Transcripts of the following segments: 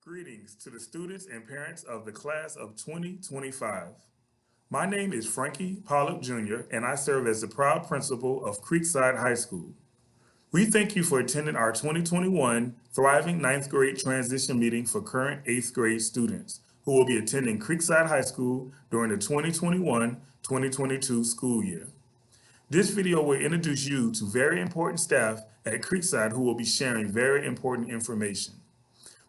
Greetings to the students and parents of the class of 2025. My name is Frankie Pollock Jr., and I serve as the proud principal of Creekside High School. We thank you for attending our 2021 Thriving Ninth Grade Transition Meeting for current 8th grade students who will be attending Creekside High School during the 2021-2022 school year. This video will introduce you to very important staff at Creekside who will be sharing very important information.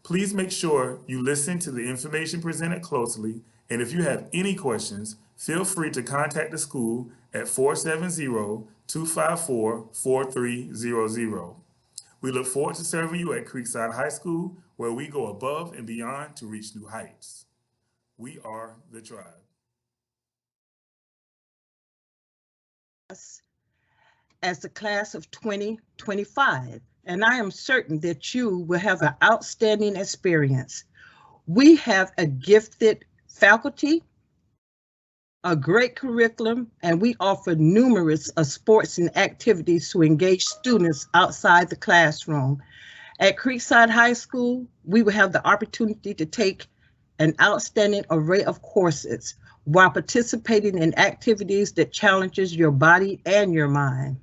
Please make sure you listen to the information presented closely, and if you have any questions, feel free to contact the school at 470-254-4300. We look forward to serving you at Creekside High School, where we go above and beyond to reach new heights. We are the tribe. As the class of 2025, and I am certain that you will have an outstanding experience. We have a gifted faculty, a great curriculum, and we offer numerous sports and activities to engage students outside the classroom. At Creekside High School, we will have the opportunity to take an outstanding array of courses while participating in activities that challenges your body and your mind.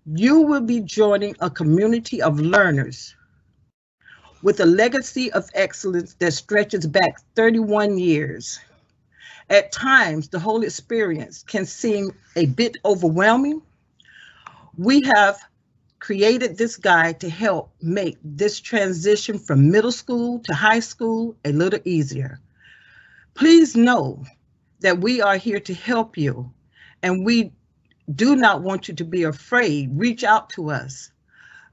You will be joining a community of learners with a legacy of excellence that stretches back 31 years. At times, the whole experience can seem a bit overwhelming. We have created this guide to help make this transition from middle school to high school a little easier. Please know that we are here to help you, and we do not want you to be afraid. Reach out to us.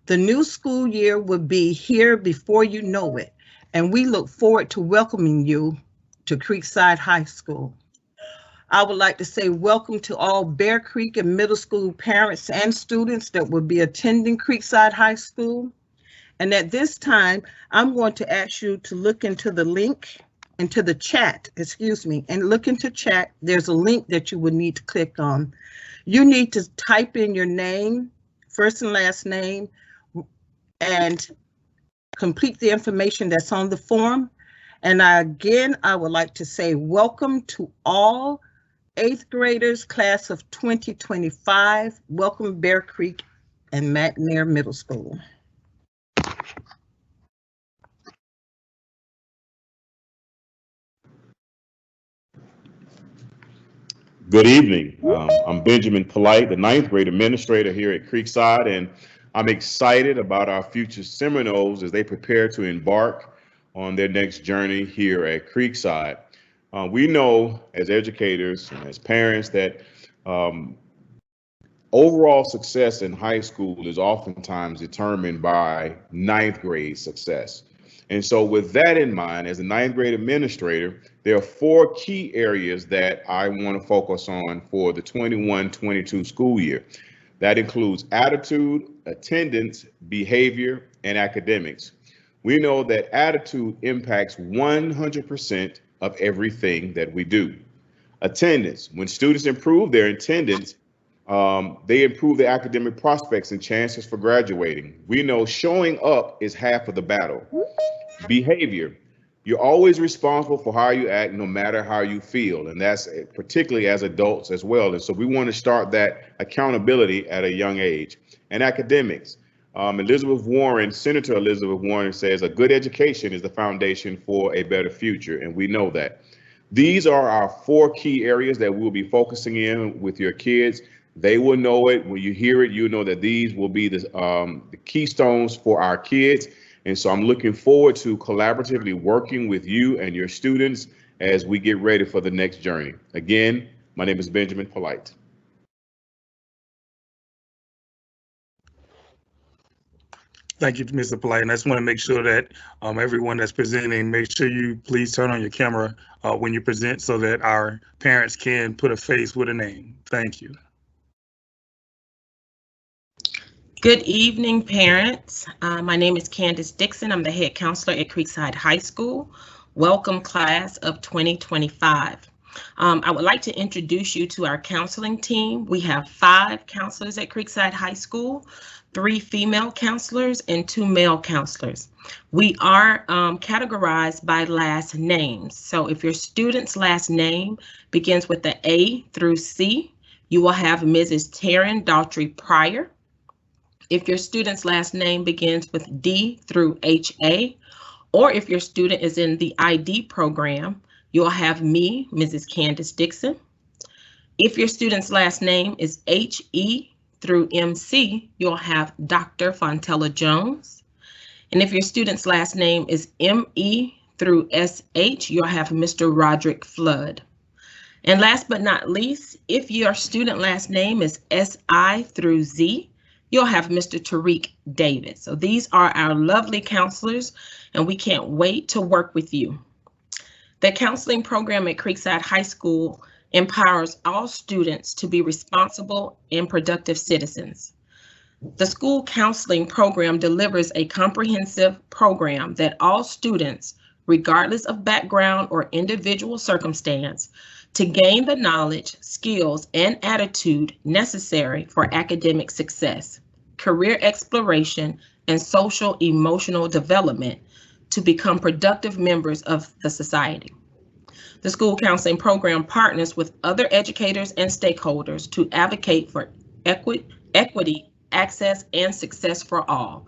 The new school year will be here before you know it, and we look forward to welcoming you to Creekside High School. I would like to say welcome to all Bear Creek and middle school parents and students that will be attending Creekside High School. And at this time, I'm going to ask you to look into the link, into the chat, and look into chat. There's a link that you would need to click on. You need to type in your name, first and last name, and complete the information that's on the form. And I would like to say welcome to all 8th graders, class of 2025. Welcome Bear Creek and McNair Middle School. Good evening. I'm Benjamin Polite, the 9th grade administrator here at Creekside, and I'm excited about our future Seminoles as they prepare to embark on their next journey here at Creekside. We know as educators and as parents that overall success in high school is oftentimes determined by 9th grade success. And so with that in mind, as a 9th grade administrator, there are 4 key areas that I want to focus on for the 21-22 school year. That includes attitude, attendance, behavior, and academics. We know that attitude impacts 100% of everything that we do. Attendance, when students improve their attendance, they improve their academic prospects and chances for graduating. We know showing up is half of the battle. Behavior, you're always responsible for how you act, no matter how you feel, and that's particularly as adults as well. And so we want to start that accountability at a young age. And academics, Senator Elizabeth Warren says a good education is the foundation for a better future, and we know that. These are our 4 key areas that we'll be focusing in with your kids. They will know it. When you hear it, you know that these will be the keystones for our kids. And so I'm looking forward to collaboratively working with you and your students as we get ready for the next journey. Again, my name is Benjamin Polite. Thank you, Mr. Polite. And I just want to make sure that everyone that's presenting, make sure you please turn on your camera when you present so that our parents can put a face with a name. Thank you. Good evening, parents. My name is Candace Dixon. I'm the head counselor at Creekside High School. Welcome, class of 2025. I would like to introduce you to our counseling team. We have 5 counselors at Creekside High School. 3 female counselors and 2 male counselors. We are categorized by last names. So if your student's last name begins with the A through C, you will have Mrs. Taryn Daughtry Pryor. If your student's last name begins with D through HA, or if your student is in the ID program, you'll have me, Mrs. Candace Dixon. If your student's last name is HE through MC, you'll have Dr. Fontella Jones. And if your student's last name is ME through SH, you'll have Mr. Roderick Flood. And last but not least, if your student last name is SI through Z, you'll have Mr. Tariq David. So these are our lovely counselors, and we can't wait to work with you. The counseling program at Creekside High School empowers all students to be responsible and productive citizens. The school counseling program delivers a comprehensive program that all students, regardless of background or individual circumstance, to gain the knowledge, skills, and attitude necessary for academic success, career exploration, and social emotional development to become productive members of the society. The school counseling program partners with other educators and stakeholders to advocate for equity, access, and success for all.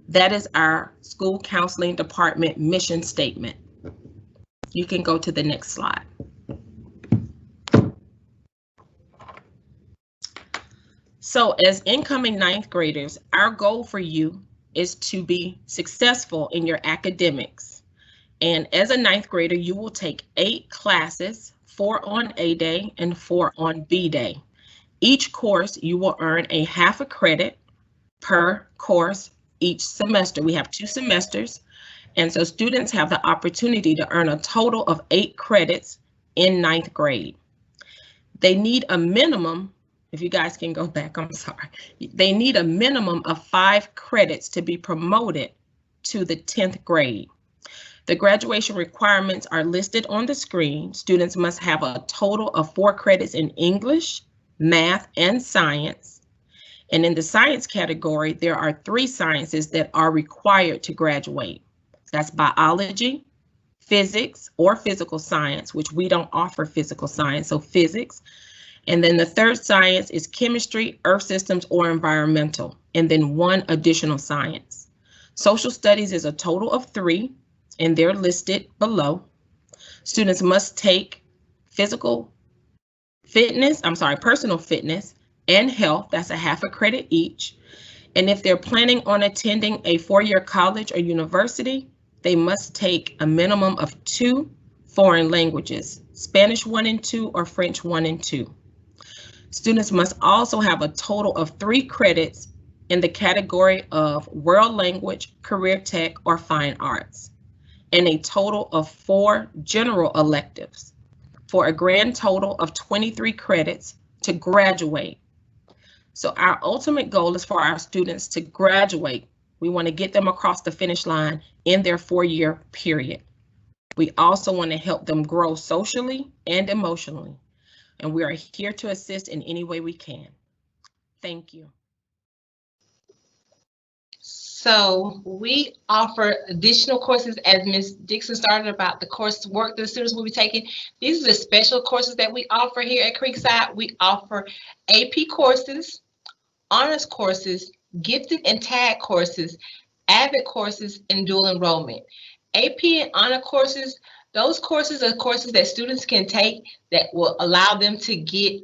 That is our school counseling department mission statement. You can go to the next slide. So as incoming ninth graders, our goal for you is to be successful in your academics. And as a ninth grader, you will take 8 classes, 4 on A day and 4 on B day. Each course, you will earn a half a credit per course each semester. We have 2 semesters, and so students have the opportunity to earn a total of 8 credits in ninth grade. They need a minimum, if you guys can go back, I'm sorry. They need a minimum of 5 credits to be promoted to the 10th grade. The graduation requirements are listed on the screen. Students must have a total of 4 credits in English, math, and science. And in the science category, there are 3 sciences that are required to graduate. That's biology, physics, or physical science, which we don't offer physical science, so physics. And then the 3rd science is chemistry, earth systems, or environmental, and then 1 additional science. Social studies is a total of 3, and they're listed below. Students must take personal fitness and health, that's a half a credit each. And if they're planning on attending a 4-year college or university, they must take a minimum of 2 foreign languages, Spanish 1 and 2 or French 1 and 2. Students must also have a total of 3 credits in the category of world language, career tech, or fine arts, and a total of 4 general electives for a grand total of 23 credits to graduate. So our ultimate goal is for our students to graduate. We want to get them across the finish line in their 4-year period. We also want to help them grow socially and emotionally, and we are here to assist in any way we can. Thank you. So we offer additional courses, as Ms. Dixon started about the coursework that the students will be taking. These are the special courses that we offer here at Creekside. We offer AP courses, honors courses, gifted and tag courses, AVID courses, and dual enrollment. AP and honor courses, those courses are courses that students can take that will allow them to get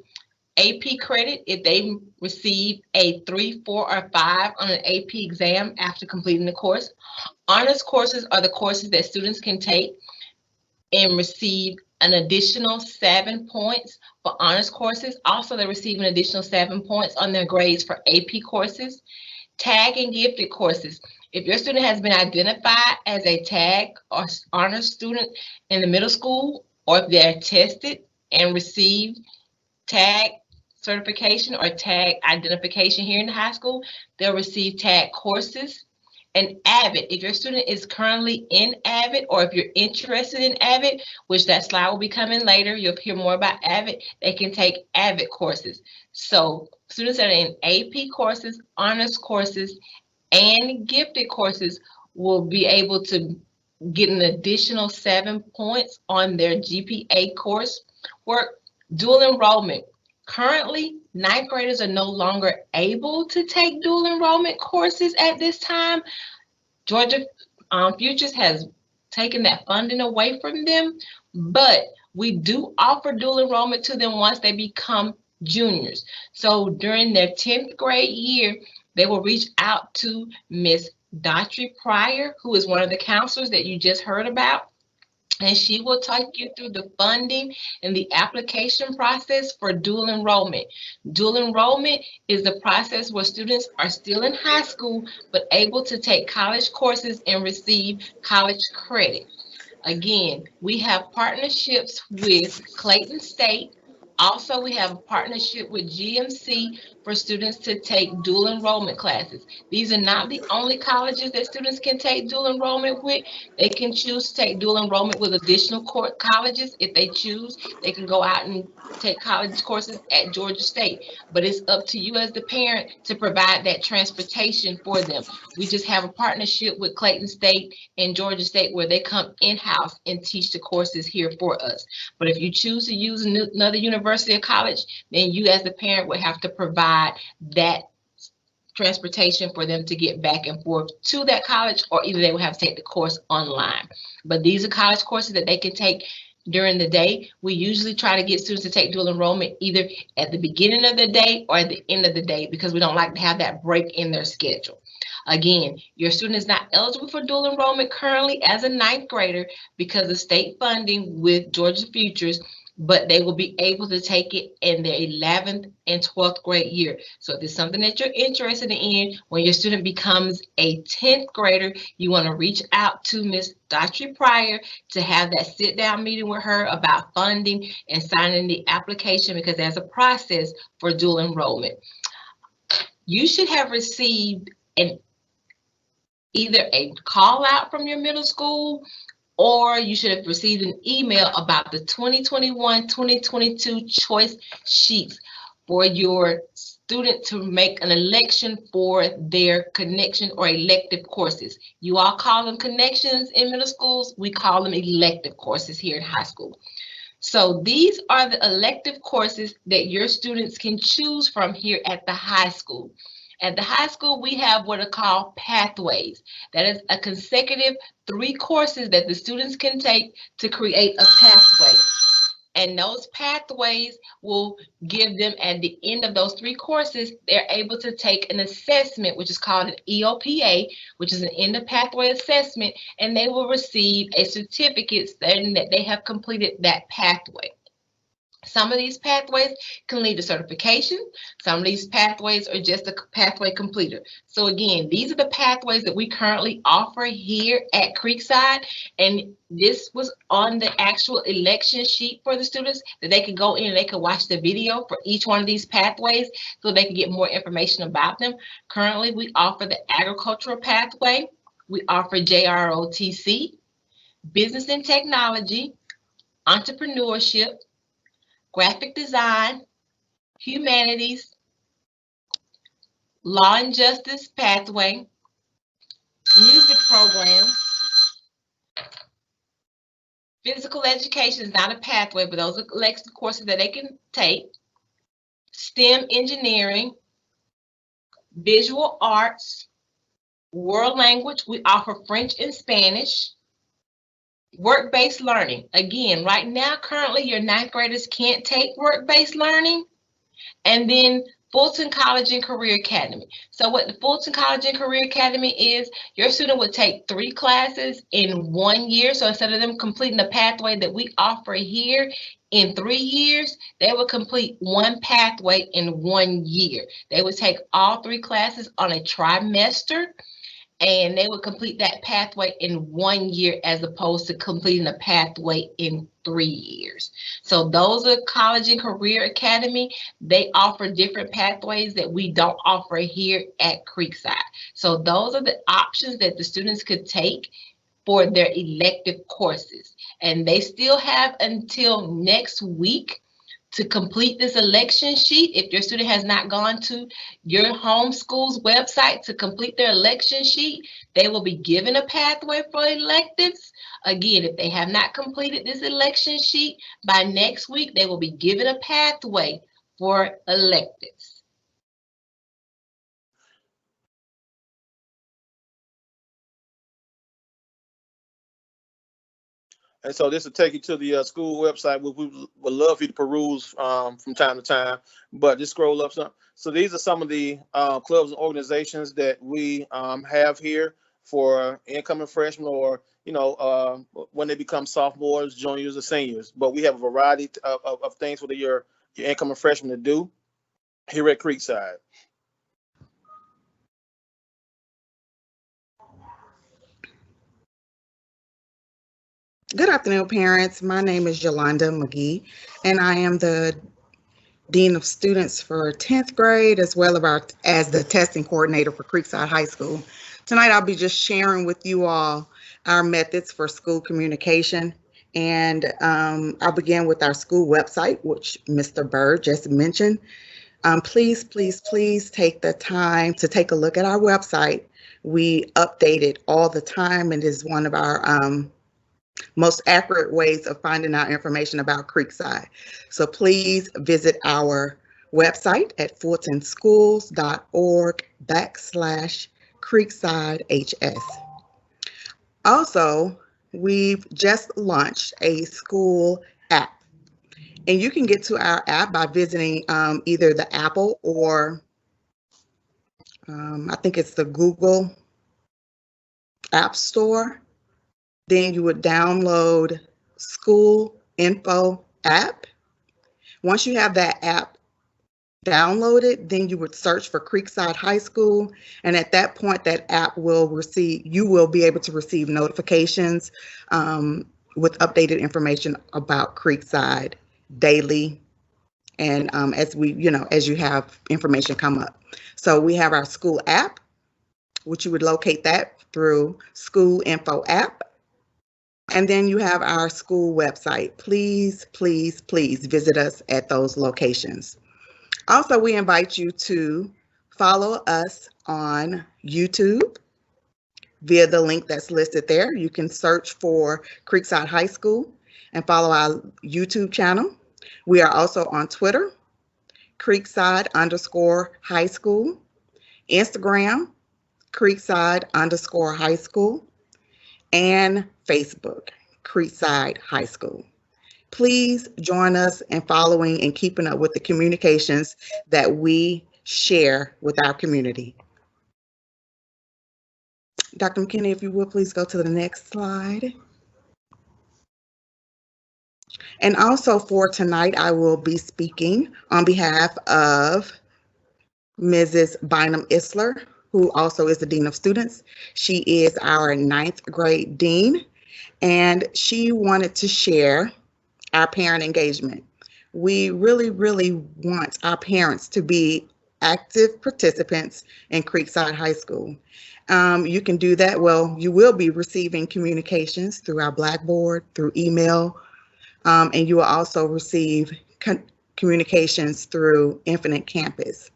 AP credit if they receive a 3, 4, or 5 on an AP exam after completing the course. Honors courses are the courses that students can take and receive an additional 7 points for honors courses. Also, they receive an additional 7 points on their grades for AP courses. Tag and gifted courses. If your student has been identified as a tag or honors student in the middle school, or if they're tested and received tag certification or tag identification here in the high school, they'll receive tag courses. And AVID, if your student is currently in AVID, or if you're interested in AVID, which that slide will be coming later, you'll hear more about AVID, they can take AVID courses. So students that are in AP courses, honors courses, and gifted courses will be able to get an additional 7 points on their GPA course work. Dual enrollment. Currently, ninth graders are no longer able to take dual enrollment courses at this time. Georgia Futures has taken that funding away from them, but we do offer dual enrollment to them once they become juniors. So during their 10th grade year, they will reach out to Miss Daughtry Pryor, who is one of the counselors that you just heard about, and she will take you through the funding and the application process for dual enrollment. Dual enrollment is the process where students are still in high school but able to take college courses and receive college credit. Again, we have partnerships with Clayton State. Also, we have a partnership with GMC for students to take dual enrollment classes. These are not the only colleges that students can take dual enrollment with. They can choose to take dual enrollment with additional colleges. If they choose, they can go out and take college courses at Georgia State. But it's up to you as the parent to provide that transportation for them. We just have a partnership with Clayton State and Georgia State where they come in-house and teach the courses here for us. But if you choose to use another university or college, then you as the parent would have to provide that transportation for them to get back and forth to that college, or either they will have to take the course online. But these are college courses that they can take during the day. We usually try to get students to take dual enrollment either at the beginning of the day or at the end of the day, because we don't like to have that break in their schedule. Again, your student is not eligible for dual enrollment currently as a ninth grader because of state funding with Georgia Futures, but they will be able to take it in their 11th and 12th grade year. So if it's something that you're interested in, when your student becomes a 10th grader, you want to reach out to Ms. Daughtry Pryor to have that sit-down meeting with her about funding and signing the application, because there's a process for dual enrollment. You should have received either a call out from your middle school, or you should have received an email about the 2021-2022 choice sheets for your student to make an election for their connection or elective courses. You all call them connections in middle schools. We call them elective courses here in high school. So these are the elective courses that your students can choose from here at the high school. At the high school, we have what are called pathways. That is a consecutive 3 courses that the students can take to create a pathway. And those pathways will give them, at the end of those 3 courses, they're able to take an assessment, which is called an EOPA, which is an end of pathway assessment, and they will receive a certificate stating that they have completed that pathway. Some of these pathways can lead to certification. Some of these pathways are just a pathway completer. So again, these are the pathways that we currently offer here at Creekside. And this was on the actual election sheet for the students, that they could go in and they could watch the video for each one of these pathways so they can get more information about them. Currently, we offer the agricultural pathway. We offer JROTC, business and technology, entrepreneurship, graphic design, humanities, law and justice pathway, music program. Physical education is not a pathway, but those are elective courses that they can take. STEM engineering, visual arts, world language. We offer French and Spanish. Work-based learning. Again, right now, currently, your 9th graders can't take work-based learning. And then Fulton College and Career Academy. So what the Fulton College and Career Academy is, your student would take 3 classes in 1 year. So instead of them completing the pathway that we offer here in 3 years, they would complete 1 pathway in 1 year. They would take all 3 classes on a trimester. and they would complete that pathway in 1 year as opposed to completing a pathway in 3 years. So those are College and Career Academy. They offer different pathways that we don't offer here at Creekside. So those are the options that the students could take for their elective courses. And they still have until next week to complete this election sheet. If your student has not gone to your home school's website to complete their election sheet, they will be given a pathway for electives. Again, if they have not completed this election sheet by next week, they will be given a pathway for electives. And so this will take you to the school website, which we would love for you to peruse from time to time. But just scroll up some. So these are some of the clubs and organizations that we have here for incoming freshmen, or when they become sophomores, juniors, or seniors. But we have a variety of things for your incoming freshmen to do here at Creekside. Good afternoon, parents. My name is Yolanda McGee, and I am the Dean of Students for 10th grade, as well as the testing coordinator for Creekside High School. Tonight, I'll be just sharing with you all our methods for school communication. And I'll begin with our school website, which Mr. Bird just mentioned. Please, please, please take the time to take a look at our website. We update it all the time, and it is one of our most accurate ways of finding out information about Creekside. So please visit our website at fultonschools.org/CreeksideHS. Also, we've just launched a school app, and you can get to our app by visiting either the Apple or I think it's the Google App Store. Then you would download School Info app. Once you have that app downloaded, then you would search for Creekside High School. And at that point, that app you will be able to receive notifications with updated information about Creekside daily. And as you have information come up. So we have our school app, which you would locate that through School Info app. And then you have our school website. Please, please, please visit us at those locations. Also, we invite you to follow us on YouTube via the link that's listed there. You can search for Creekside High School and follow our YouTube channel. We are also on Twitter, Creekside_High School, Instagram, Creekside_High School, and Facebook, Creekside High School. Please join us in following and keeping up with the communications that we share with our community. Dr. McKinney, if you would please go to the next slide. And also for tonight, I will be speaking on behalf of Mrs. Bynum Isler, who also is the Dean of Students. She is our 9th grade Dean, and she wanted to share our parent engagement. We really, really want our parents to be active participants in Creekside High School. You can do that. Well, you will be receiving communications through our Blackboard, through email, and you will also receive communications through Infinite Campus.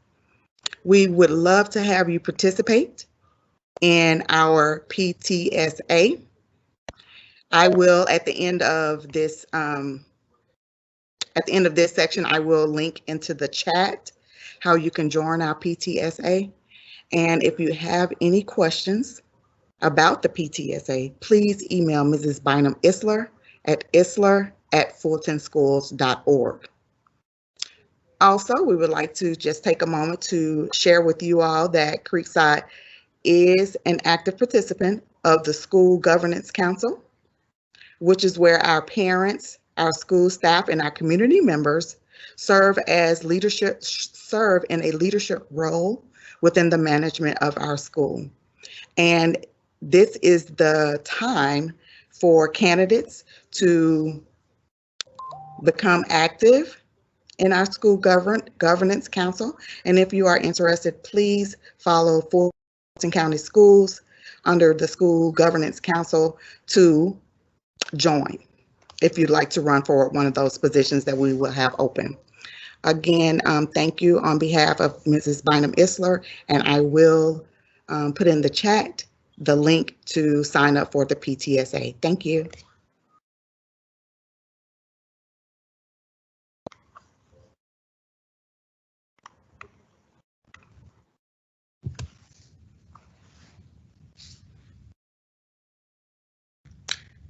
We would love to have you participate in our PTSA. I will, at the end of this section, I will link into the chat how you can join our PTSA. And if you have any questions about the PTSA, please email Mrs. Bynum Isler at isler@fultonschools.org. Also, we would like to just take a moment to share with you all that Creekside is an active participant of the School Governance Council, which is where our parents, our school staff, and our community members serve in a leadership role within the management of our school. And this is the time for candidates to become active in our school governance council. And if you are interested, please follow Fulton County Schools under the School Governance Council to join if you'd like to run for one of those positions that we will have open. Again, thank you on behalf of Mrs. Bynum Isler, and I will put in the chat the link to sign up for the PTSA. Thank you.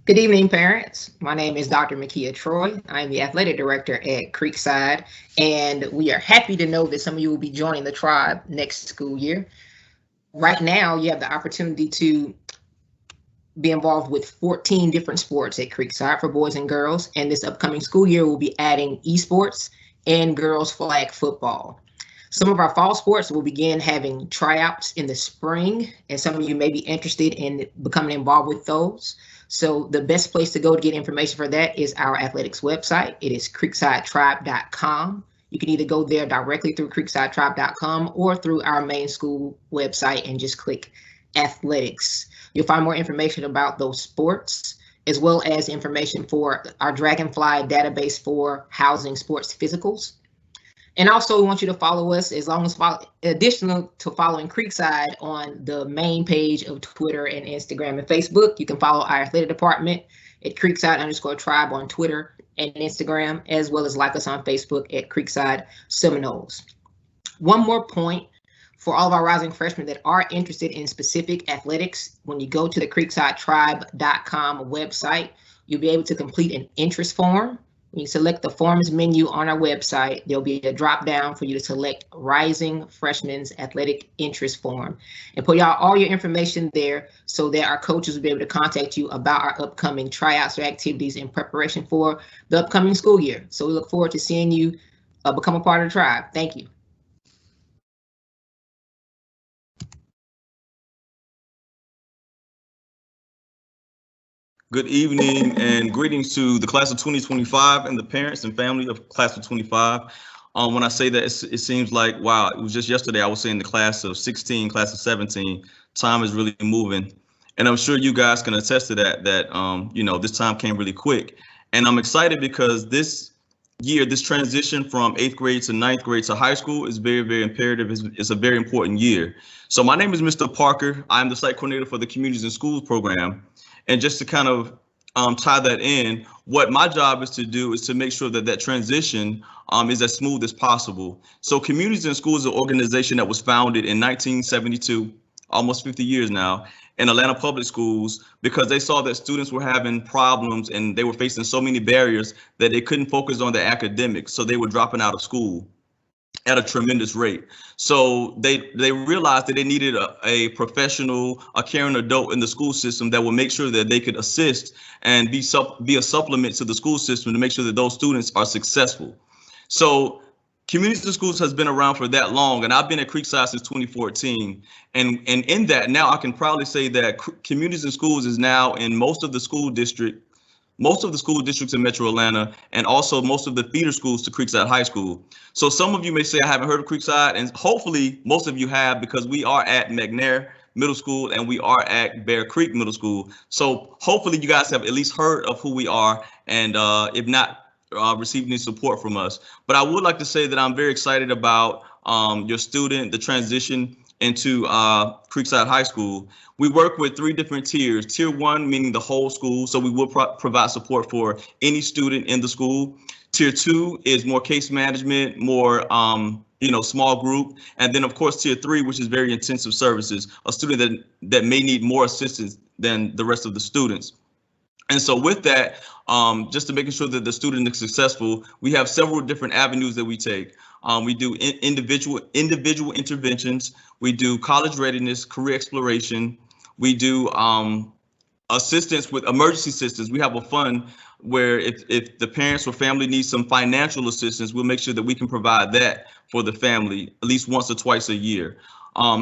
Good evening, parents. My name is Dr. Makia Troy. I'm the athletic director at Creekside, and we are happy to know that some of you will be joining the tribe next school year. Right now, you have the opportunity to be involved with 14 different sports at Creekside for boys and girls, and this upcoming school year we'll be adding esports and girls flag football. Some of our fall sports will begin having tryouts in the spring, and some of you may be interested in becoming involved with those. So the best place to go to get information for that is our athletics website. It is creeksidetribe.com. You can either go there directly through creeksidetribe.com or through our main school website and just click athletics. You'll find more information about those sports, as well as information for our Dragonfly database for housing sports physicals. And also we want you to follow us additional to following Creekside on the main page of Twitter and Instagram and Facebook. You can follow our athletic department at Creekside_tribe on Twitter and Instagram, as well as like us on Facebook at Creekside Seminoles. One more point for all of our rising freshmen that are interested in specific athletics, when you go to the creeksidetribe.com website, you'll be able to complete an interest form. When you select the forms menu on our website, there'll be a drop down for you to select Rising Freshmen's Athletic Interest Form and put all your information there so that our coaches will be able to contact you about our upcoming tryouts or activities in preparation for the upcoming school year. So we look forward to seeing you become a part of the tribe. Thank you. Good evening and greetings to the class of 2025 and the parents and family of class of 25. When I say that, it seems like, wow, it was just yesterday I was saying the class of 16, class of 17, time is really moving. And I'm sure you guys can attest to that, you know, this time came really quick. And I'm excited because this year, this transition from 8th grade to 9th grade to high school is very, very imperative. It's a very important year. So my name is Mr. Parker. I'm the site coordinator for the Communities and Schools program. And just to kind of tie that in, what my job is to do is to make sure that that transition is as smooth as possible. So Communities and Schools is an organization that was founded in 1972, almost 50 years now, in Atlanta Public Schools, because they saw that students were having problems and they were facing so many barriers that they couldn't focus on their academics. So they were dropping out of school at a tremendous rate. So they realized that they needed a professional, a caring adult in the school system that would make sure that they could assist and be a supplement to the school system to make sure that those students are successful. So Communities and Schools has been around for that long, and I've been at Creekside since 2014. And in that, now I can proudly say that Communities and Schools is now in most of the school districts in Metro Atlanta, and also most of the feeder schools to Creekside High School. So some of you may say, I haven't heard of Creekside, and hopefully most of you have, because we are at McNair Middle School and we are at Bear Creek Middle School. So hopefully you guys have at least heard of who we are, and if not, received any support from us. But I would like to say that I'm very excited about the transition into Creekside High School. We work with 3 different tiers. Tier 1, meaning the whole school, so we will provide support for any student in the school. Tier 2 is more case management, more small group. And then of course, Tier 3, which is very intensive services, a student that may need more assistance than the rest of the students. And so with that, just to making sure that the student is successful, we have several different avenues that we take. We do individual interventions. We do college readiness, career exploration. We do assistance with emergency assistance. We have a fund where if the parents or family needs some financial assistance, we'll make sure that we can provide that for the family at least once or twice a year.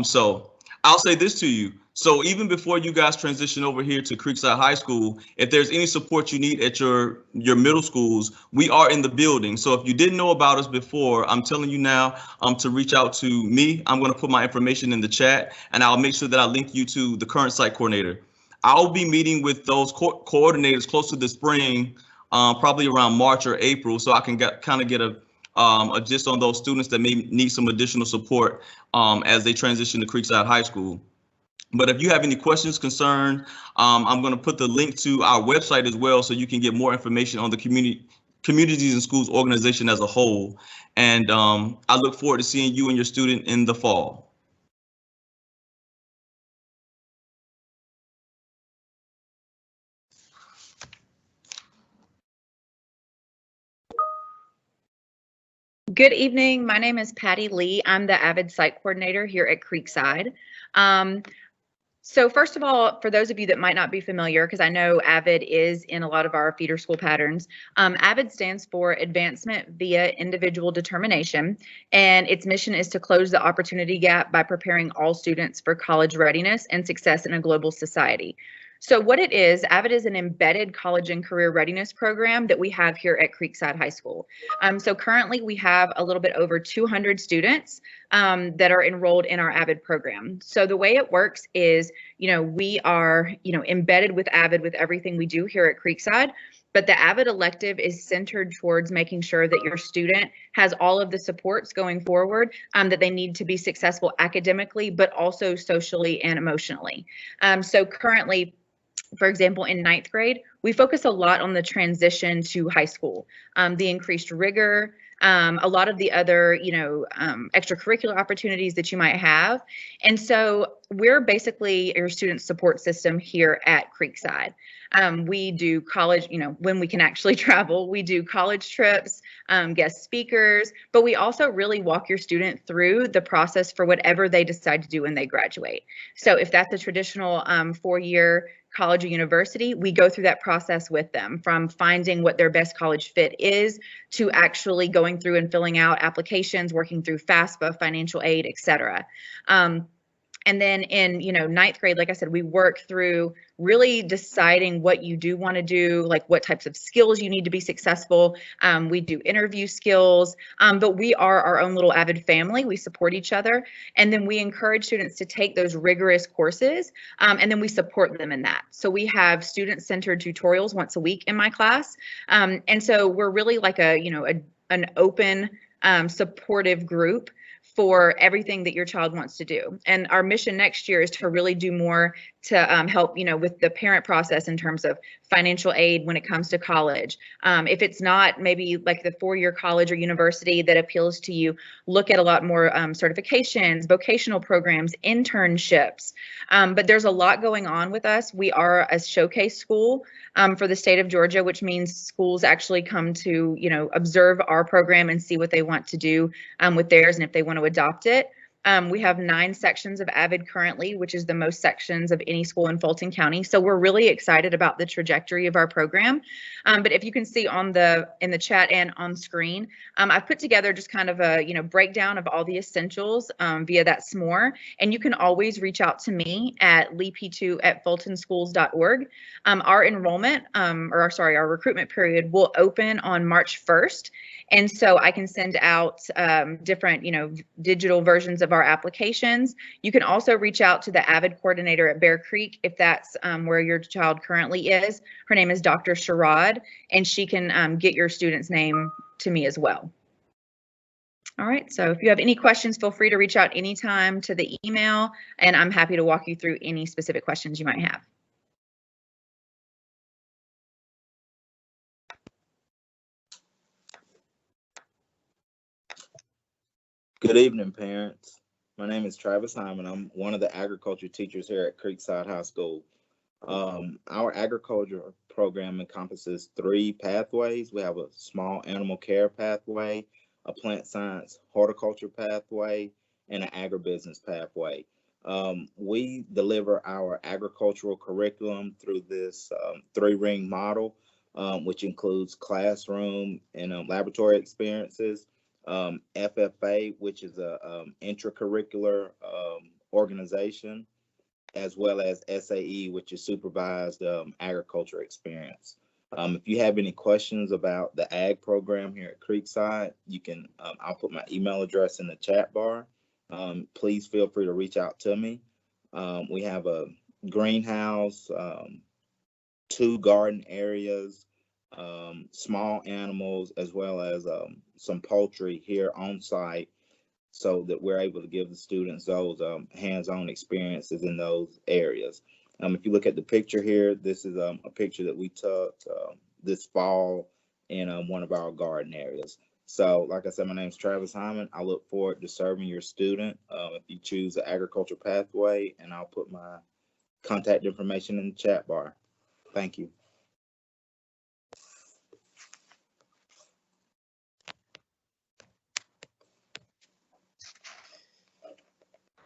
So I'll say this to you. So even before you guys transition over here to Creekside High School, if there's any support you need at your middle schools, we are in the building. So if you didn't know about us before, I'm telling you now to reach out to me. I'm going to put my information in the chat, and I'll make sure that I link you to the current site coordinator. I'll be meeting with those coordinators close to the spring, probably around March or April, so I can kind of get a gist on those students that may need some additional support as they transition to Creekside High School. But if you have any questions, concern, I'm going to put the link to our website as well, so you can get more information on the communities and schools organization as a whole. And I look forward to seeing you and your student in the fall. Good evening. My name is Patty Lee. I'm the AVID site coordinator here at Creekside. So first of all, for those of you that might not be familiar, because I know AVID is in a lot of our feeder school patterns, AVID stands for Advancement via Individual Determination, and its mission is to close the opportunity gap by preparing all students for college readiness and success in a global society. So what it is, AVID is an embedded college and career readiness program that we have here at Creekside High School. So currently we have a little bit over 200 students that are enrolled in our AVID program. So the way it works is, we are, embedded with AVID with everything we do here at Creekside. But the AVID elective is centered towards making sure that your student has all of the supports going forward that they need to be successful academically, but also socially and emotionally. So currently, for example, in 9th grade, we focus a lot on the transition to high school, the increased rigor, a lot of the other, extracurricular opportunities that you might have. And so we're basically your student support system here at Creekside. We do college, when we can actually travel, we do college trips, guest speakers, but we also really walk your student through the process for whatever they decide to do when they graduate. So if that's a traditional 4-year college or university, we go through that process with them, from finding what their best college fit is to actually going through and filling out applications, working through FAFSA, financial aid, etc. And then in 9th grade, like I said, we work through really deciding what you do want to do, like what types of skills you need to be successful. We do interview skills, but we are our own little AVID family. We support each other. And then we encourage students to take those rigorous courses, and then we support them in that. So we have student-centered tutorials once a week in my class. And so we're really like an open, supportive group for everything that your child wants to do. And our mission next year is to really do more to help, with the parent process in terms of financial aid when it comes to college. If it's not maybe like the 4-year college or university that appeals to you, look at a lot more certifications, vocational programs, internships. But there's a lot going on with us. We are a showcase school for the state of Georgia, which means schools actually come to, observe our program and see what they want to do with theirs and if they want to adopt it. We have 9 sections of AVID currently, which is the most sections of any school in Fulton County. So we're really excited about the trajectory of our program. But if you can see in the chat and on screen, I've put together just kind of a breakdown of all the essentials via that SMORE. And you can always reach out to me at leap2@fultonschools.org. Our enrollment, our recruitment period will open on March 1st. And so I can send out different, digital versions of our applications. You can also reach out to the AVID coordinator at Bear Creek if that's where your child currently is. Her name is Dr. Sherrod, and she can get your student's name to me as well. All right, so if you have any questions, feel free to reach out anytime to the email, and I'm happy to walk you through any specific questions you might have. Good evening, parents. My name is Travis Hyman. I'm one of the agriculture teachers here at Creekside High School. Our agriculture program encompasses 3 pathways. We have a small animal care pathway, a plant science horticulture pathway, and an agribusiness pathway. We deliver our agricultural curriculum through this 3-ring model, which includes classroom and laboratory experiences. FFA, which is a intracurricular organization, as well as SAE, which is supervised agriculture experience. If you have any questions about the ag program here at Creekside, you can, I'll put my email address in the chat bar. Please feel free to reach out to me. We have a greenhouse, 2 garden areas, small animals, as well as some poultry here on site, so that we're able to give the students those hands-on experiences in those areas. If you look at the picture here, this is a picture that we took this fall in one of our garden areas. So like I said, my name is Travis Hyman. I look forward to serving your student if you choose the agriculture pathway, and I'll put my contact information in the chat bar. Thank you.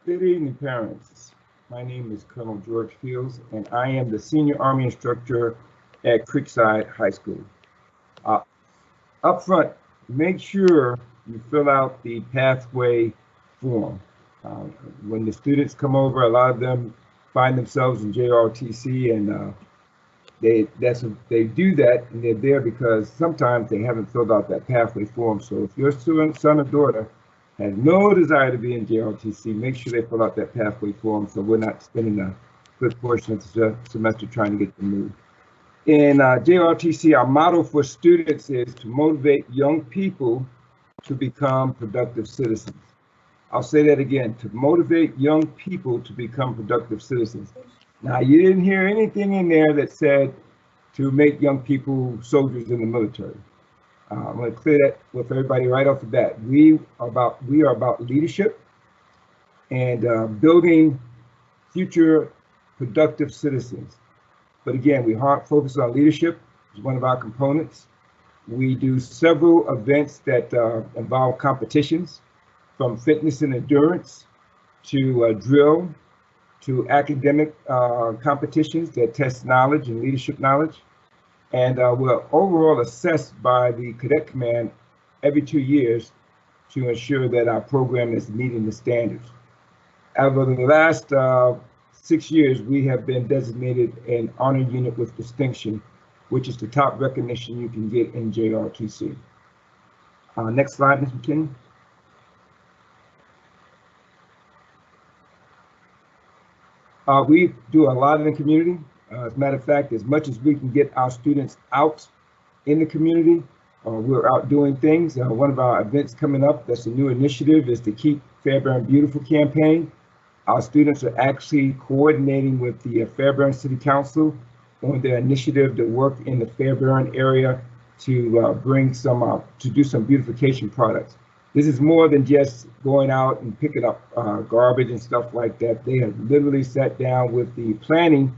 Good evening, parents. My name is Colonel George Fields, and I am the senior Army instructor at Creekside High School. Up front, make sure you fill out the pathway form. When the students come over, a lot of them find themselves in JRTC, and they do that, and they're there because sometimes they haven't filled out that pathway form. So if your son or daughter has no desire to be in JRTC, make sure they fill out that pathway form so we're not spending a good portion of the semester trying to get them moved. In JRTC, our motto for students is to motivate young people to become productive citizens. I'll say that again, to motivate young people to become productive citizens. Now, you didn't hear anything in there that said to make young people soldiers in the military. I'm going to clear that with everybody right off the bat. We are about leadership and building future productive citizens. But again, we focus on leadership as one of our components. We do several events that involve competitions, from fitness and endurance to drill to academic competitions that test knowledge and leadership knowledge. And we're overall assessed by the Cadet Command every 2 years to ensure that our program is meeting the standards. Over the last 6 years, we have been designated an honor unit with distinction, which is the top recognition you can get in JRTC. Next slide, Ms. McKinney. We do a lot in the community. As a matter of fact, as much as we can get our students out in the community, we're out doing things. One of our events coming up, that's a new initiative, is the Keep Fairburn Beautiful campaign. Our students are actually coordinating with the Fairburn City Council on their initiative to work in the Fairburn area to to do some beautification products. This is more than just going out and picking up garbage and stuff like that. They have literally sat down with the planning,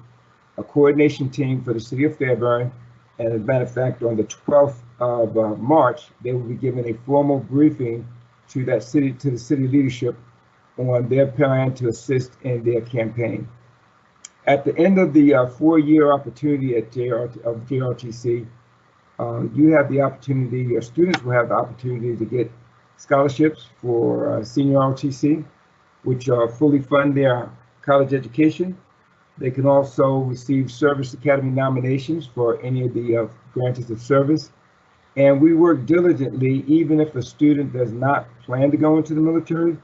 a coordination team for the city of Fairburn. And as a matter of fact, on the 12th of March, they will be giving a formal briefing to the city leadership on their plan to assist in their campaign. At the end of the 4-year opportunity at JRTC, you have the opportunity, your students will have the opportunity to get scholarships for senior ROTC, which fully fund their college education. They can also receive Service Academy nominations for any of the branches of service. And we work diligently, even if a student does not plan to go into the military,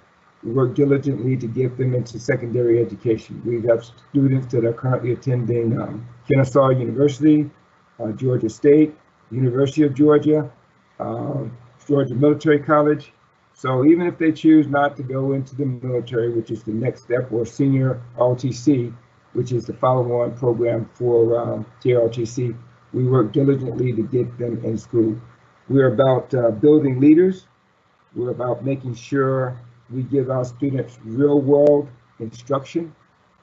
we work diligently to get them into secondary education. We have students that are currently attending Kennesaw University, Georgia State, University of Georgia, Georgia Military College. So even if they choose not to go into the military, which is the next step, or senior ROTC, which is the follow-on program for JRTC, we work diligently to get them in school. We're about building leaders. We're about making sure we give our students real-world instruction.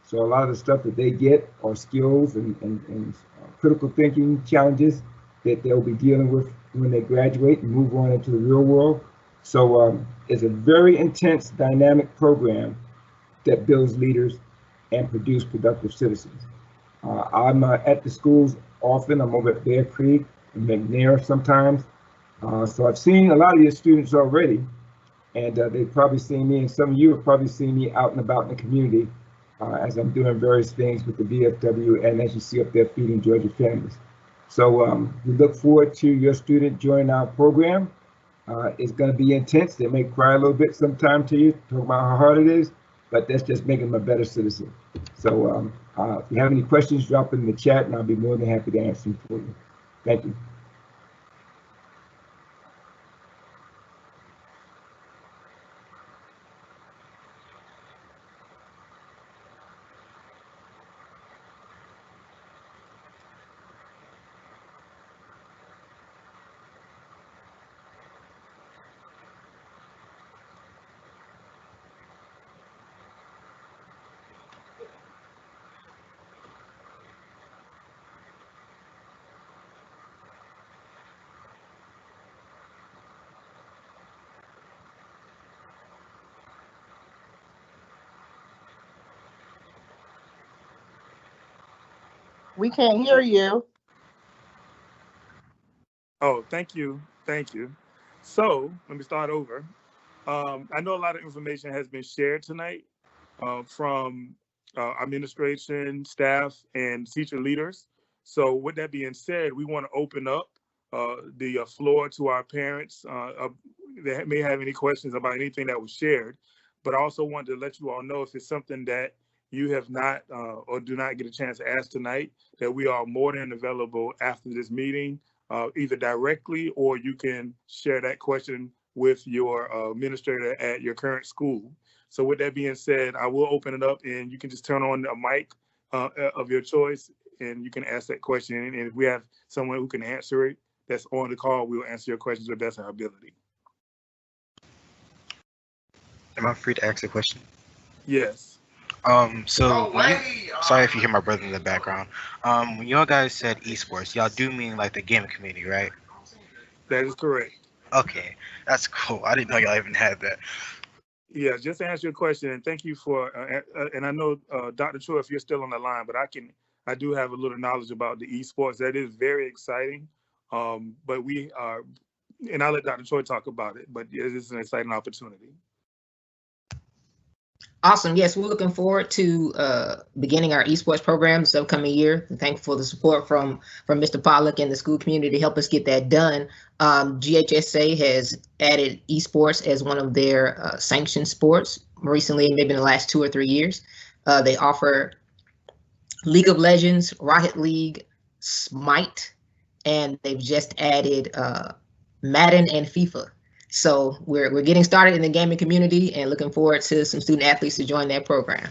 So a lot of the stuff that they get are skills and critical thinking challenges that they'll be dealing with when they graduate and move on into the real world. So it's a very intense, dynamic program that builds leaders and produce productive citizens. I'm at the schools often. I'm over at Bear Creek and McNair sometimes. So I've seen a lot of your students already, and they've probably seen me, and some of you have probably seen me out and about in the community. as I'm doing various things with the VFW, and as you see up there, feeding Georgia families. So we look forward to your student joining our program. It's going to be intense. They may cry a little bit sometime to you, talk about how hard it is, but that's just making them a better citizen. So if you have any questions, drop them in the chat, and I'll be more than happy to answer them for you. Thank you. We can't hear you. Oh, thank you. Thank you. So let me start over. I know a lot of information has been shared tonight from administration, staff, and teacher leaders. So with that being said, we want to open up the floor to our parents that may have any questions about anything that was shared. But I also want to let you all know if it's something that you have not or do not get a chance to ask tonight, that we are more than available after this meeting, either directly or you can share that question with your administrator at your current school. So with that being said, I will open it up and you can just turn on a mic of your choice and you can ask that question. And if we have someone who can answer it that's on the call, we'll answer your questions to the best of our ability. Am I free to ask a question? Yes. Sorry if you hear my brother in the background. When y'all guys said esports, y'all do mean like the gaming community, right? That is correct. Okay, that's cool. I didn't know y'all even had that. Yeah, just to answer your question, and thank you for, and I know Dr. Troy, if you're still on the line, but I do have a little knowledge about the esports. That is very exciting. But we are, and I'll let Dr. Troy talk about it, but it is an exciting opportunity. Awesome. Yes, we're looking forward to beginning our esports program this upcoming year. I'm thankful for the support from Mr. Pollock and the school community to help us get that done. GHSA has added esports as one of their sanctioned sports recently, maybe in the last 2 or 3 years. They offer League of Legends, Rocket League, Smite, and they've just added Madden and FIFA. So we're getting started in the gaming community and looking forward to some student athletes to join that program.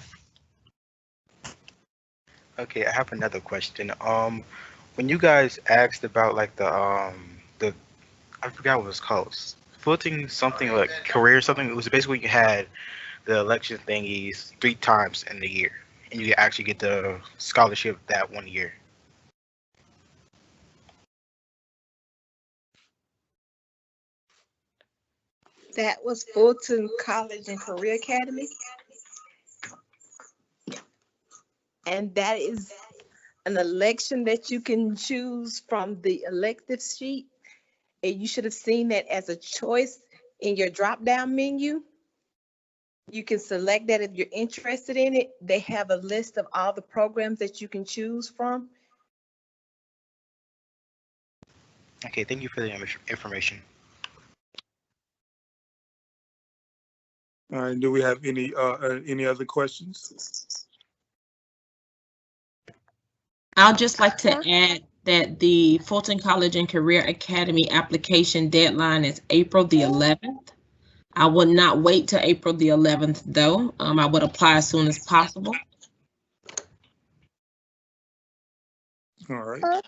Okay, I have another question. When you guys asked about like the I forgot what it's called, footing something like career something, it was basically you had the election thingies 3 times in the year, and you actually get the scholarship that 1 year. That was Fulton College and Career Academy. And that is an election that you can choose from the elective sheet. And you should have seen that as a choice in your drop-down menu. You can select that if you're interested in it. They have a list of all the programs that you can choose from. Okay, thank you for the information. All right, do we have any other questions? I'll just like to add that the Fulton College and Career Academy application deadline is April the 11th. I would not wait till April the 11th though. I would apply as soon as possible. All right.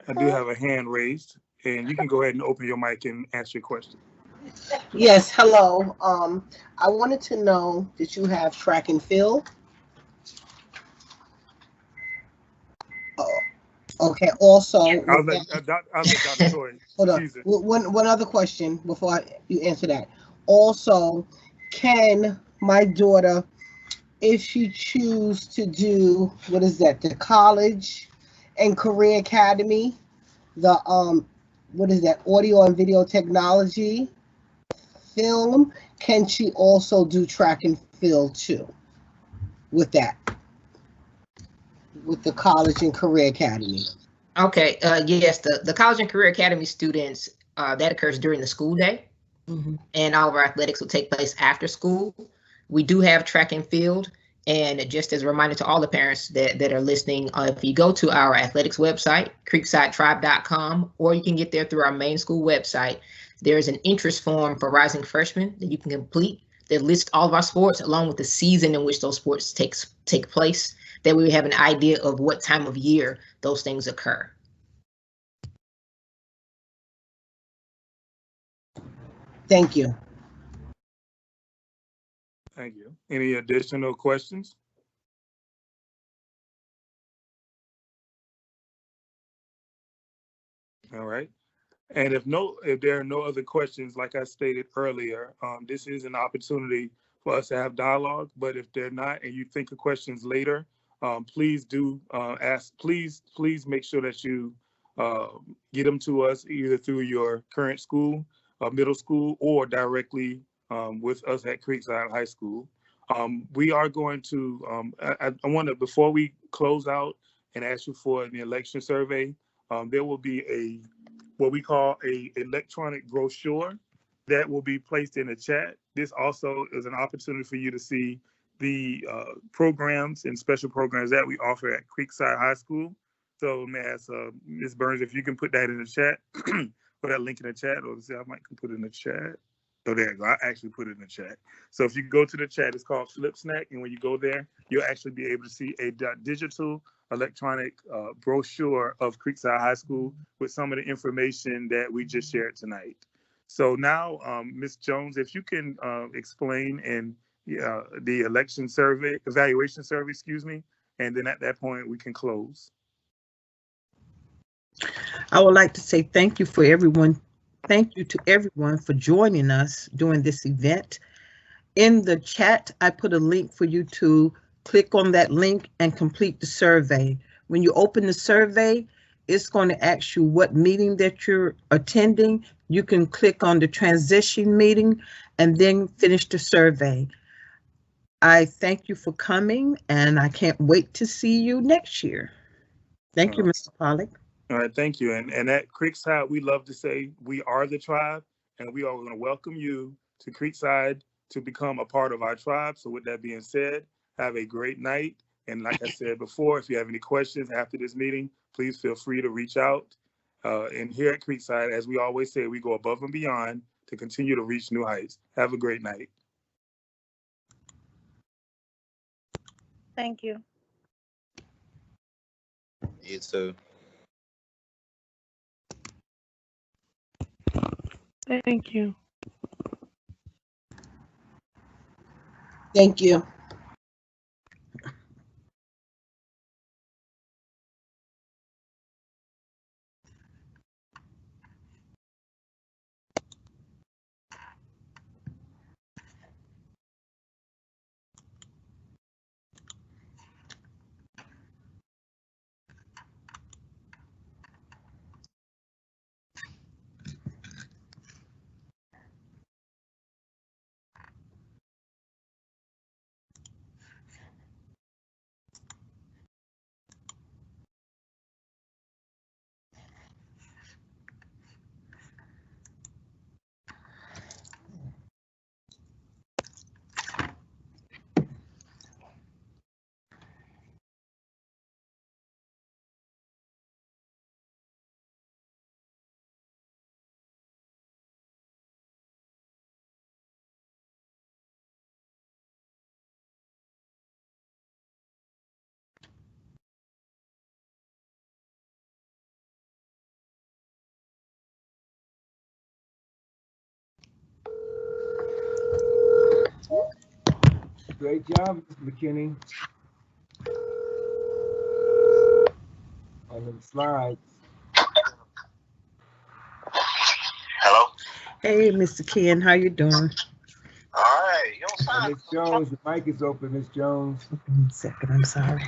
I do have a hand raised, and you can go ahead and open your mic and answer your question. Yes, hello. I wanted to know that you have track and field. Okay, also. I'll let Dr. Troy. Hold on. One other question before you answer that. Also, can my daughter, if she choose to do, what is that, the college and career academy, the what is that, audio and video technology, film, can she also do track and field too with that, with the College and Career Academy? Okay, yes, the College and Career Academy students, that occurs during the school day. And all of our athletics will take place after school. We do have track and field. And just as a reminder to all the parents that are listening, if you go to our athletics website, creeksidetribe.com, or you can get there through our main school website, there's an interest form for rising freshmen that you can complete that lists all of our sports along with the season in which those sports take place, that we have an idea of what time of year those things occur. Thank you. Thank you. Any additional questions? All right. And if there are no other questions, like I stated earlier, this is an opportunity for us to have dialogue. But if they're not, and you think of questions later, please do ask. Please make sure that you get them to us either through your current school, middle school, or directly with us at Creekside High School. We are going to. I want to, before we close out and ask you for the election survey, there will be what we call a electronic brochure that will be placed in the chat. This also is an opportunity for you to see the programs and special programs that we offer at Creekside High School. So may I ask Ms. Burns if you can put that in the chat, put that link in the chat, or see, I might can put it in the chat. Oh, there you go. I actually put it in the chat. So if you go to the chat, it's called Flip Snack. And when you go there, you'll actually be able to see a digital electronic brochure of Creekside High School with some of the information that we just shared tonight. So now, Ms. Jones, if you can explain the evaluation survey, excuse me, and then at that point we can close. I would like to say thank you for everyone. Thank you to everyone for joining us during this event. In the chat, I put a link for you to click on that link and complete the survey. When you open the survey, it's going to ask you what meeting that you're attending. You can click on the transition meeting and then finish the survey. I thank you for coming, and I can't wait to see you next year. Thank you, Mr. Pollack. All right, thank you. And at Creekside, we love to say we are the tribe, and we are going to welcome you to Creekside to become a part of our tribe. So with that being said, have a great night. And like I said before, if you have any questions after this meeting, please feel free to reach out. And here at Creekside, as we always say, we go above and beyond to continue to reach new heights. Have a great night. Thank you. You too. Thank you. Thank you. Great job, Mr. McKinney. On the slides. Hello. Hey, Mr. Ken, how you doing? All right. Miss Jones, the mic is open, Miss Jones. 1 second, I'm sorry.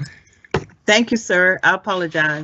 Thank you, sir. I apologize.